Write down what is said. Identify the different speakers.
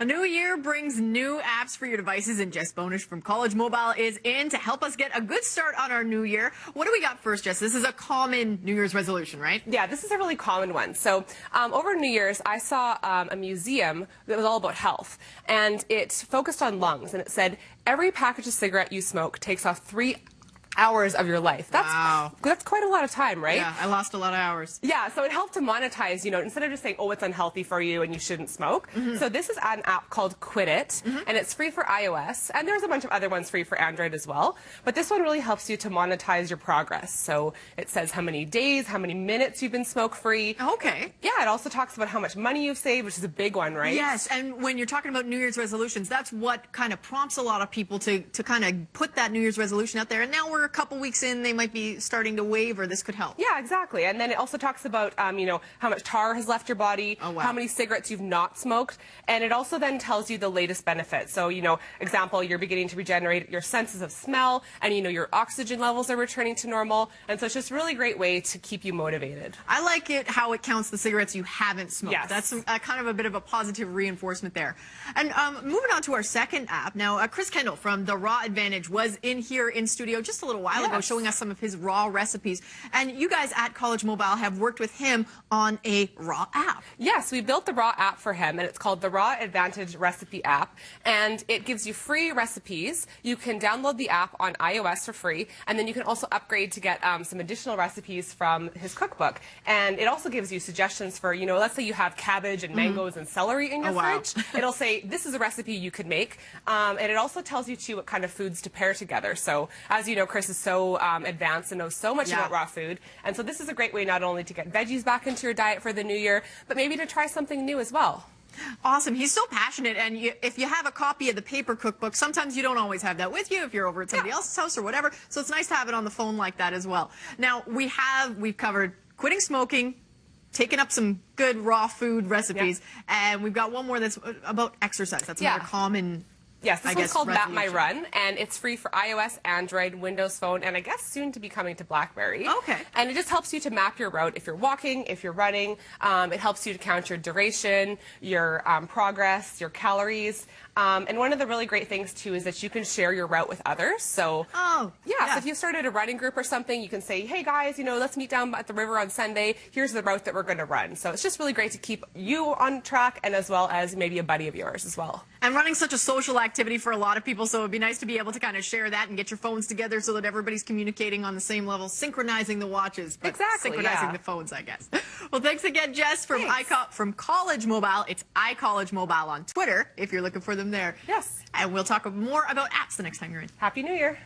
Speaker 1: A new year brings new apps for your devices, and Jess Bonish from CollegeMobile is in to help us get a good start on our new year. What do we got first, Jess? This is a common New Year's resolution, right?
Speaker 2: Yeah, this is a really common one. So over New Year's, I saw a museum that was all about health, and it focused on lungs, and it said, every package of cigarette you smoke takes off 3 hours of your life. That's quite a lot of time, right?
Speaker 1: Yeah, I lost a lot of hours.
Speaker 2: Yeah, so it helped to monetize, instead of just saying, oh, it's unhealthy for you and you shouldn't smoke. So this is an app called Quit It, and it's free for iOS, and there's a bunch of other ones free for Android as well. But this one really helps you to monetize your progress. So it says how many days, how many minutes you've been smoke-free.
Speaker 1: Okay.
Speaker 2: Yeah, it also talks about how much money you've saved, which is a big one, right?
Speaker 1: Yes, and when you're talking about New Year's resolutions, that's what kind of prompts a lot of people to kind of put that New Year's resolution out there. And now we're a couple weeks in, they might be starting to waver. This could help.
Speaker 2: Yeah, exactly. And then it also talks about, how much tar has left your body, how many cigarettes you've not smoked, and it also then tells you the latest benefits. So, example, you're beginning to regenerate your senses of smell, and, your oxygen levels are returning to normal, and so it's just a really great way to keep you motivated.
Speaker 1: I like it how it counts the cigarettes you haven't smoked.
Speaker 2: Yes.
Speaker 1: That's kind of a bit of a positive reinforcement there. And moving on to our second app. Now, Chris Kendall from The Raw Advantage was in here in studio just a little while ago showing us some of his raw recipes. And you guys at CollegeMobile have worked with him on a raw app.
Speaker 2: Yes, we built the raw app for him, and it's called the Raw Advantage Recipe App, and it gives you free recipes. You can download the app on iOS for free, and then you can also upgrade to get some additional recipes from his cookbook. And it also gives you suggestions for, let's say you have cabbage and mangoes and celery in your fridge. It'll say, this is a recipe you could make, and it also tells you, too, what kind of foods to pair together. So, as you know, Chris is so advanced and knows so much about raw food, and so this is a great way not only to get veggies back into your diet for the new year, but maybe to try something new as well.
Speaker 1: Awesome. He's so passionate, and if you have a copy of the paper cookbook, sometimes you don't always have that with you if you're over at somebody else's house or whatever, so it's nice to have it on the phone like that as well. Now, we've covered quitting smoking, taking up some good raw food recipes, and we've got one more that's about exercise. That's another common.
Speaker 2: Yes, this one's called Map My Run, and it's free for iOS, Android, Windows Phone, and I guess soon to be coming to BlackBerry.
Speaker 1: Okay.
Speaker 2: And it just helps you to map your route if you're walking, if you're running. It helps you to count your duration, your progress, your calories. And one of the really great things, too, is that you can share your route with others. So, so if you started a running group or something, you can say, hey, guys, let's meet down at the river on Sunday. Here's the route that we're going to run. So it's just really great to keep you on track, and as well as maybe a buddy of yours as well.
Speaker 1: And running's such a social activity for a lot of people, so it'd be nice to be able to kind of share that and get your phones together so that everybody's communicating on the same level, synchronizing the watches, but synchronizing the phones, I guess. Well, thanks again, Jess, from CollegeMobile. It's iCollegeMobile on Twitter if you're looking for them there.
Speaker 2: Yes.
Speaker 1: And we'll talk more about apps the next time you're in.
Speaker 2: Happy New Year.